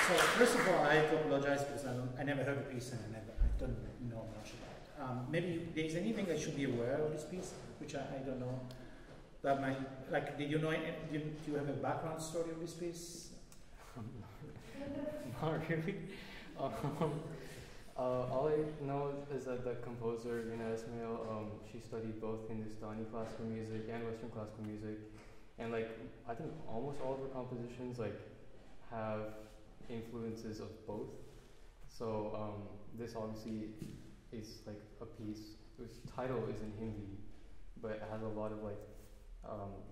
So first of all, I have to apologize because I never heard the piece and I don't know much about it. Maybe there's anything I should be aware of this piece, which I don't know. That might, like, did you know? Do you have a background story of this piece? Not really. All I know is that the composer, REENA ESMAIL, she studied both Hindustani classical music and Western classical music, and like I think almost all of her compositions like have influences of both. So this obviously is like a piece whose title is in Hindi, but it has a lot of like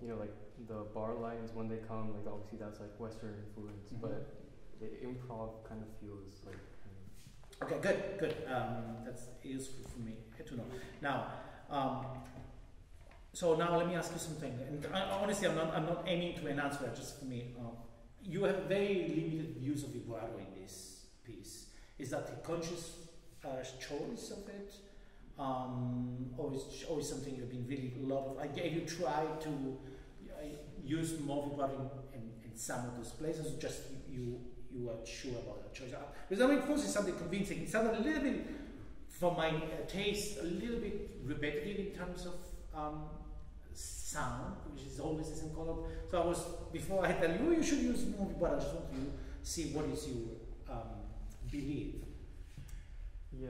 you know, like the bar lines when they come, like obviously that's like Western influence, but the improv kind of feels like. Okay, good. That's useful for me to know. Now, so now let me ask you something. And honestly, I'm not aiming to an answer. Just for me, you have very limited use of vibrato in this piece. Is that a conscious choice of it, or is something you've been really a lot of? Have you tried to use more vibrato in some of those places? Or just you are sure about that choice? Because I mean, of course, it's something convincing. It sounded a little bit, for my taste, a little bit repetitive in terms of sound, which is always the same color. So I was, before I tell you, you should use more vibrato, I just want to see what is your belief. Yeah,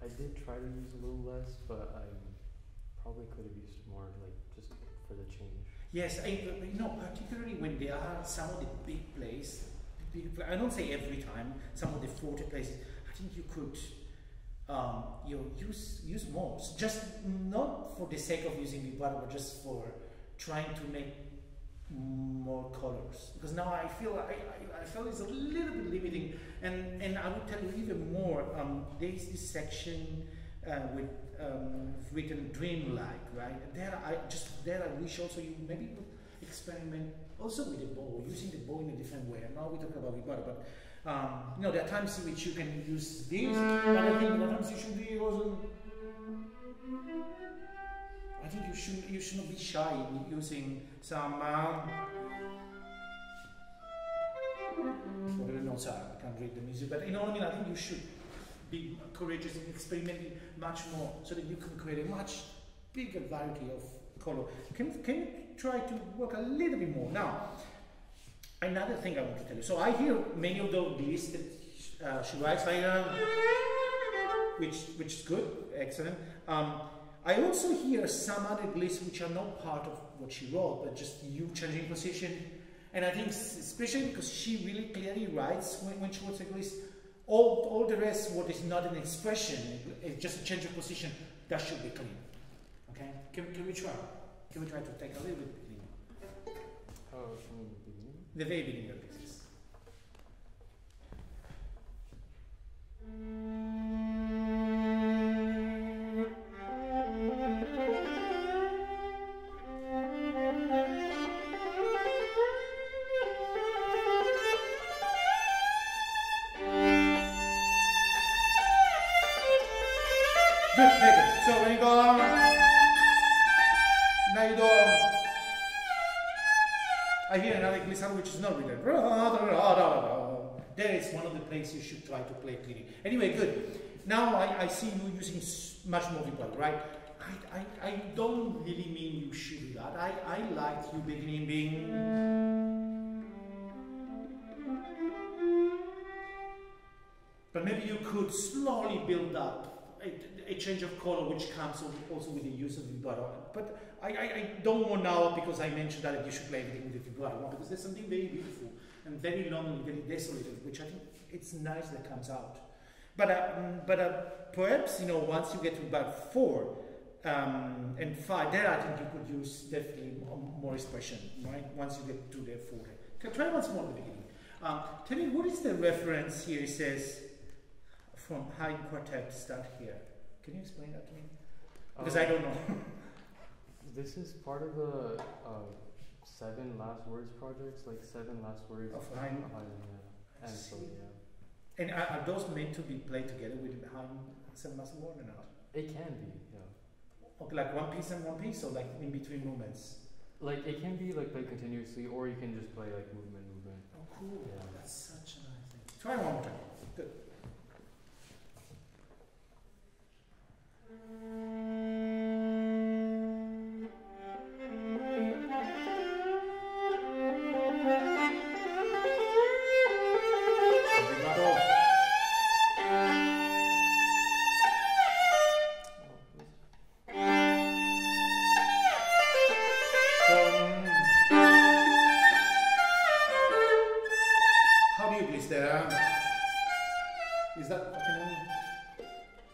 I did try to use a little less, but I probably could have used more, like, just for the change. Yes, you know, particularly when there are some of the big plays, I don't say every time, some of the 40 places, I think you could use more. Just not for the sake of using vibrato, but just for trying to make more colors. Because now I feel it's a little bit limiting, and I would tell you even more. There is this section with written dreamlike, right? There I wish also you maybe would experiment also with the bow, using the bow in a different way. And now we're talking about vibrato, but you know, there are times in which you can use this, but I think there are times you should be also. I think you should not be shy in using some. Whatever notes are, I can't read the music, but you know what I mean. I think you should be courageous and experimenting much more, so that you can create a much bigger variety of color. Can you try to work a little bit more now? Another thing I want to tell you. So I hear many of those lists that she writes like, which is good, excellent. I also hear some other glisses which are not part of what she wrote, but just you changing position. And I think, especially because she really clearly writes when she writes a gliss, all the rest, what is not an expression, it's just a change of position, that should be clean. Okay? Can we try? Can we try to take a little bit clean? Oh, from the beginning? The very beginning of pieces. Good, very good. So when you go on, now you go on. I hear another glissando which is not really. There is one of the places you should try to play clearly. Anyway, good. Now I see you using much more vibrato, right? I don't really mean you should do that. I like you being. But maybe you could slowly build up a change of color which comes also with the use of vibrato. But I don't want now, because I mentioned that you should play everything with the vibrato, because there's something very beautiful and very lonely, very desolated, which I think it's nice that comes out. But perhaps, you know, once you get to about 4 and 5, there I think you could use definitely more expression, right? Once you get to the 4. Okay, try once more at the beginning. Tell me, what is the reference here? It says, from Haydn Quartet, start here. Can you explain that to me? Because I don't know. This is part of the 7 last words projects, like 7 last words of Haydn. Yeah. And so, yeah. And are those meant to be played together with Haydn 7 last words or not? It can be, yeah. Okay, like one piece and one piece, or like in between movements? Like it can be like played continuously, or you can just play like movement. Oh, cool. Yeah. That's such a nice thing. Try one more time. Good.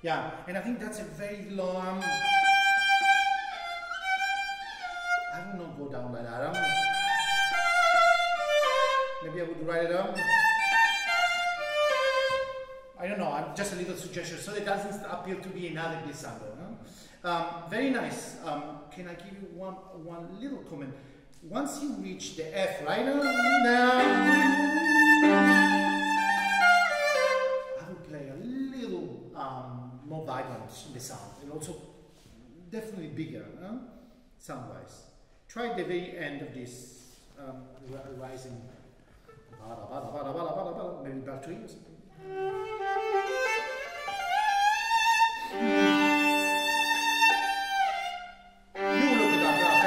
Yeah, and I think that's a very long. I will not go down like that. Maybe I would write it up. I don't know. I'm just a little suggestion, so it doesn't appear to be another glissando. No? Very nice. Can I give you one little comment? Once you reach the F, right now. More vibrant in the sound, and also definitely bigger sound-wise. Try the very end of this rising, maybe bar 3 or something. You look at that graph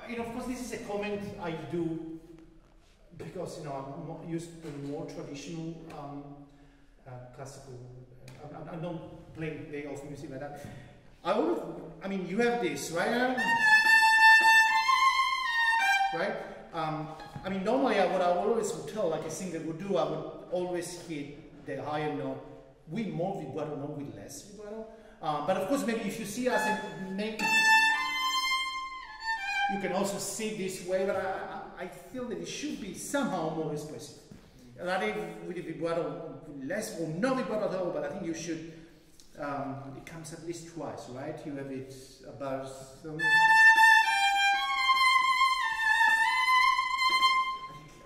and of course, this is a comment I do because I'm more used to more traditional classical. I don't play very often music like that. I mean, you have this, right? Right? I mean, normally what I always would tell, like a singer would do, I would always hit the higher note with more vibrato, not with less vibrato. But of course, maybe if you see us and make. You can also see this way, but I feel that it should be somehow more expressive. Not with the vibrato less or no vibrato at all, but I think you should, it comes at least twice, right? You have it about some.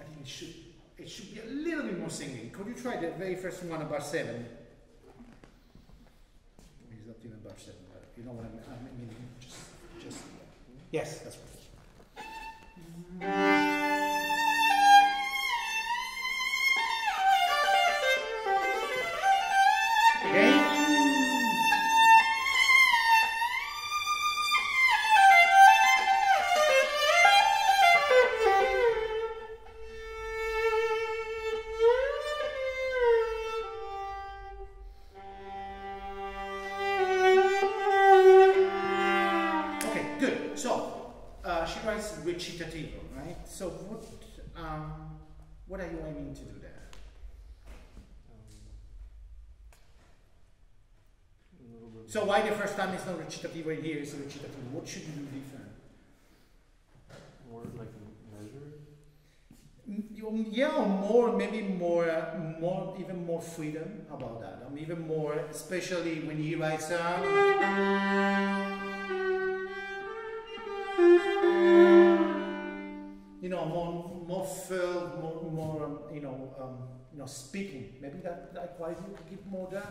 I think it should be a little bit more singing. Could you try the very first one about 7? It's not even about 7, but you know what I mean, just yes, that's right. Recitativo, right? So what are you aiming to do there? So why the first time it's not recitativo and here is recitativo? What should you do different? More like measured? Yeah, or more, maybe more, even more freedom about that. Even more, especially when he writes more filled, more speaking. Maybe that quality you could give more there.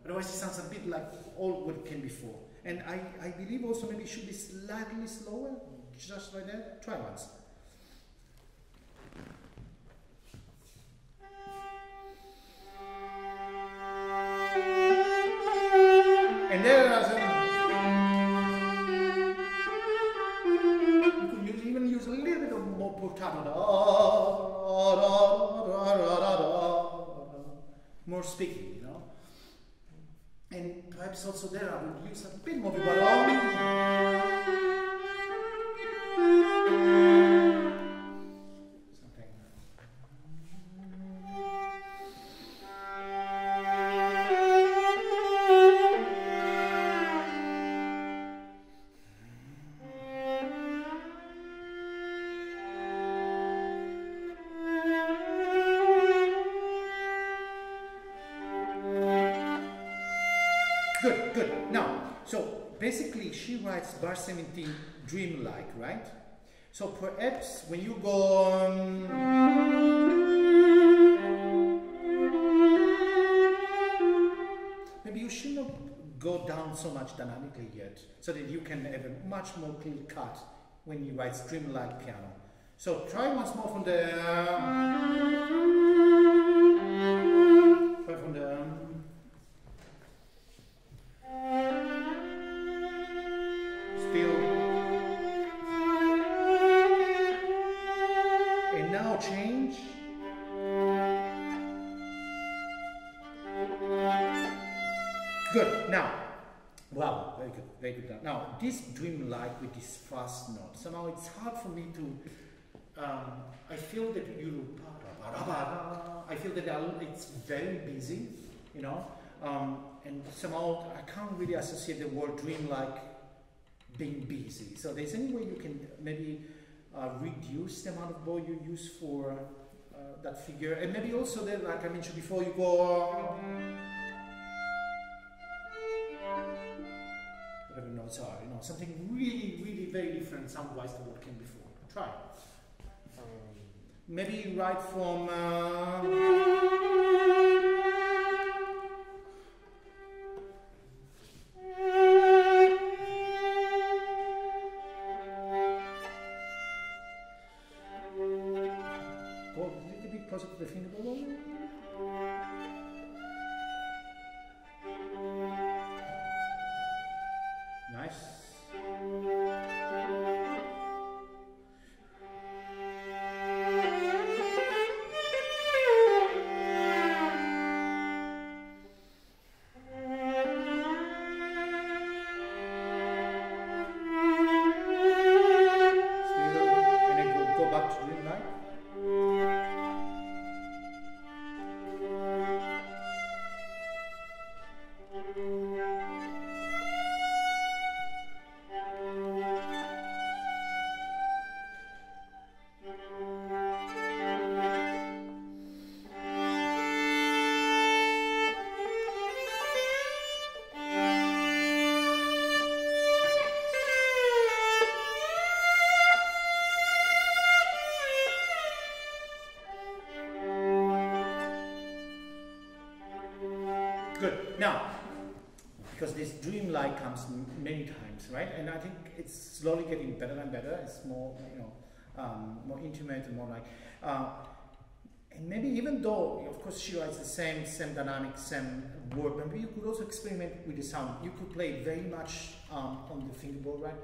Otherwise, it sounds a bit like all what it came before. And I believe also maybe it should be slightly slower, just like that. Try once. And there you could even use a little bit of more portato, more speaking, and perhaps also there I would use a bit more vibrato. Good. Now, so basically she writes bar 17 dreamlike, right? So perhaps when you go so much dynamically yet, so that you can have a much more clear cut when you write dreamlike piano. So try once more from the still, and now change. Good. Now, wow, very good, very good. Now, this dreamlike with this fast note, somehow it's hard for me to. I feel that I feel that it's very busy, you know, and somehow I can't really associate the word dreamlike being busy. So, there's any way you can maybe reduce the amount of bow you use for that figure, and maybe also that, like I mentioned before, you go. Whatever notes are, you know, something really, really very different sound-wise to what came before. Try. Maybe right from. Go a little bit closer to the fingerboard. Nice. Good. Now, because this dreamlike comes many times, right? And I think it's slowly getting better and better. It's more, you know, more intimate and more like. And maybe even though, of course, she writes the same dynamic, same word, maybe you could also experiment with the sound. You could play very much on the fingerboard, right?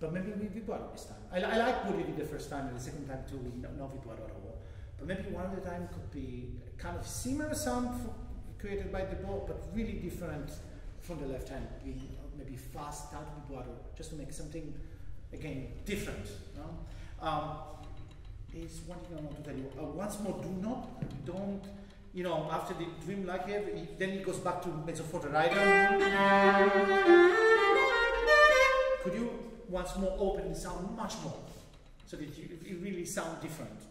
But maybe with vibrato this time. I like what we did the first time, and the second time too, with no vibrato at all. But maybe one of the time could be kind of similar sound created by the bow, but really different from the left hand. Maybe fast out vibrato, just to make something again different. There's one thing I want to tell you. Once more, don't, you know, after the dreamlike here, then it goes back to mezzo forte, right? Could you once more open the sound much more, so that it really sound different?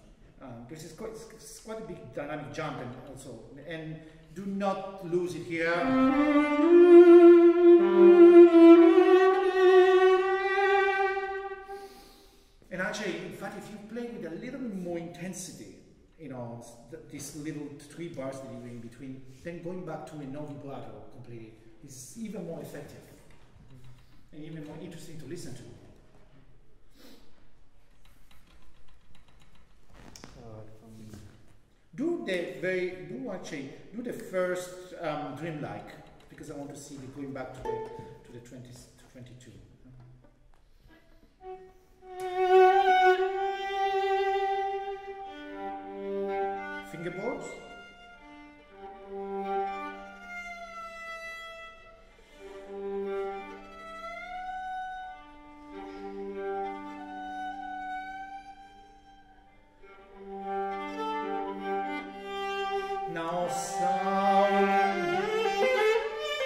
Because it's quite a big dynamic jump, and also, and do not lose it here. And actually, in fact, if you play with a little bit more intensity, you know, these little 3 bars that you're in between, then going back to a no vibrato completely is even more effective and even more interesting to listen to. Do the first dreamlike, because I want to see it going back to the 20s to 22. Fingerboards. Now sound,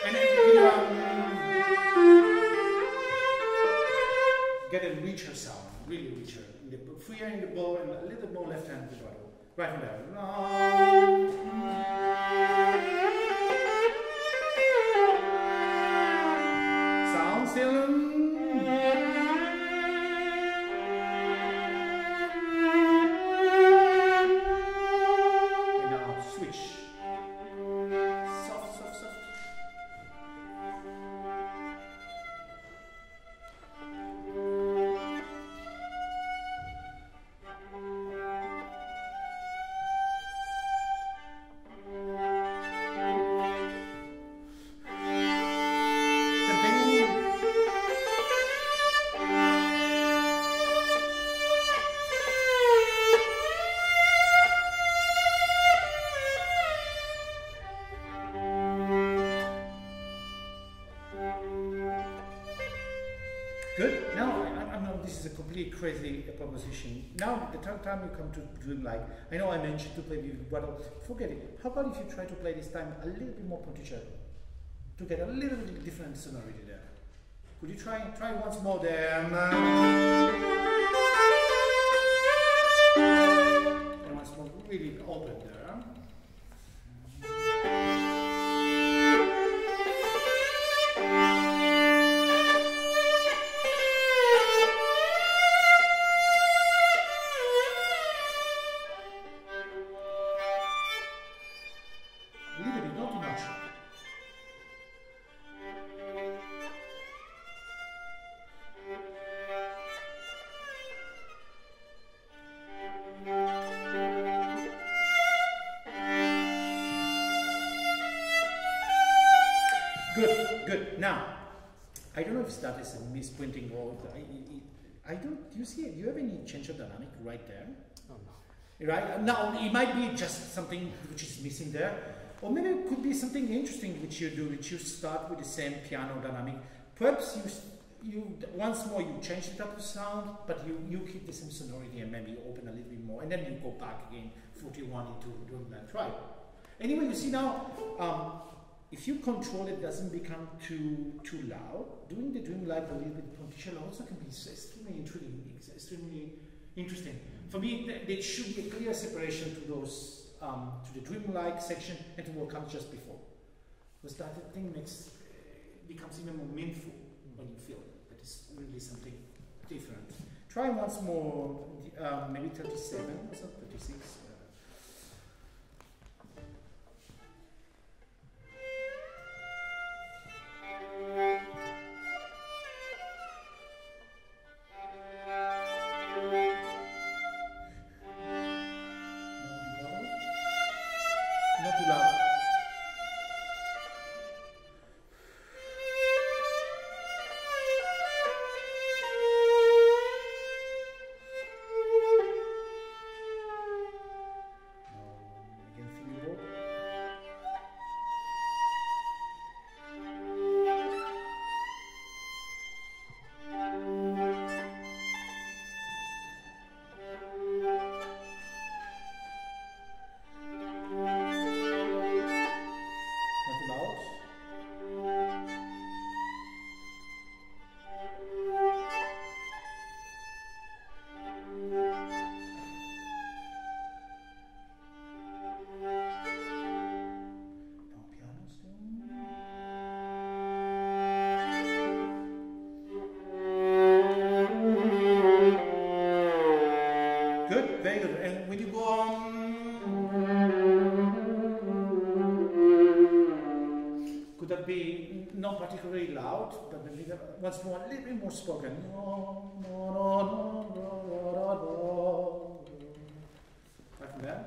and get a richer sound, really richer. Freer in the bow and a little more left hand vibrato. Right from there. Sound still. Good. Now, I know this is a completely crazy proposition. Now, the time you come to doing like, I know I mentioned to play with vibrato, forget it. How about if you try to play this time a little bit more ponticello? To get a little bit different sonority there. Could you try once more there? And once more, really open there. Good. Now, I don't know if that is a misprinting or I don't. Do you see it? Do you have any change of dynamic right there? Oh no. Right now, it might be just something which is missing there, or maybe it could be something interesting which you do, which you start with the same piano dynamic. Perhaps you once more you change the type of sound, but you keep the same sonority and maybe open a little bit more, and then you go back again 41 into doing that. Try. Anyway, you see now. If you control it, doesn't become too loud. Doing the dream light a little bit ponticello also can be extremely interesting. For me, there should be a clear separation to those to the dream-like section and to what comes just before, because that thing becomes even more meaningful when you feel that it's really something different. Try once more, maybe 37 or so, 36. Be not particularly loud, but maybe once more a little bit more spoken. Right from there.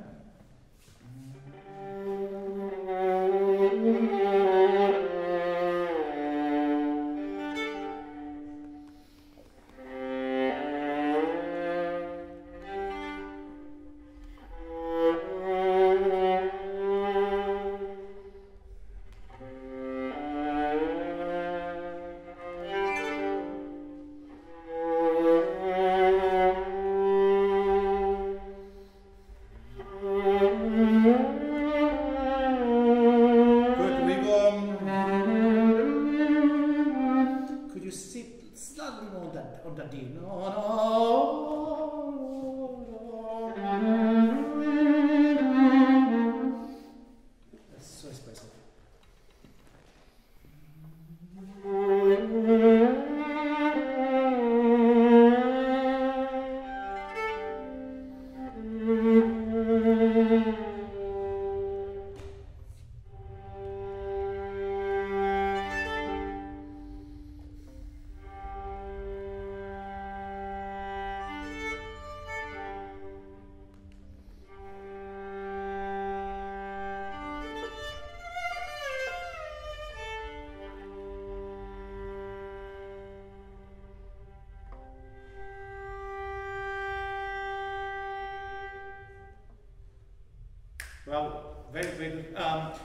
Well, very, very good.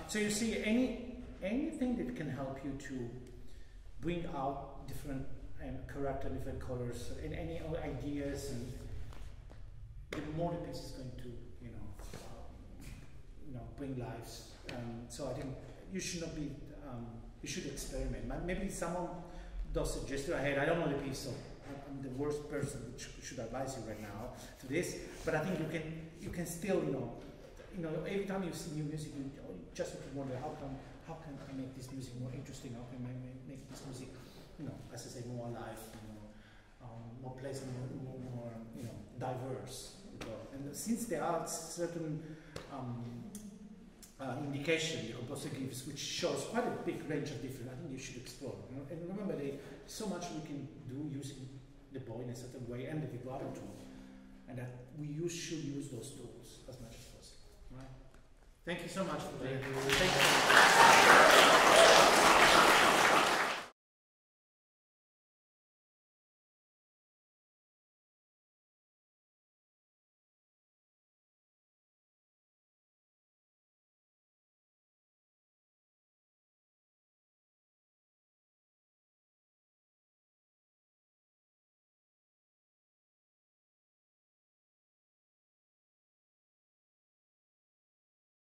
So you see, anything that can help you to bring out different and character, different colors, and any other ideas, and the more the piece is going to, bring lives. So I think you should not be, you should experiment. Maybe someone does suggest ahead. I don't know the piece, so I'm the worst person which should advise you right now to this. But I think you can still, every time you see new music, you just wonder how can I make this music more interesting? How can I make this music, as I say, more alive, more pleasant, more diverse. And since there are certain indication the composer gives, which shows quite a big range of different, I think you should explore. And remember, there's so much we can do using the bow in a certain way and the vibrato tool, and that we should use those tools as much as possible. Right? Thank you so much for that. Thank you.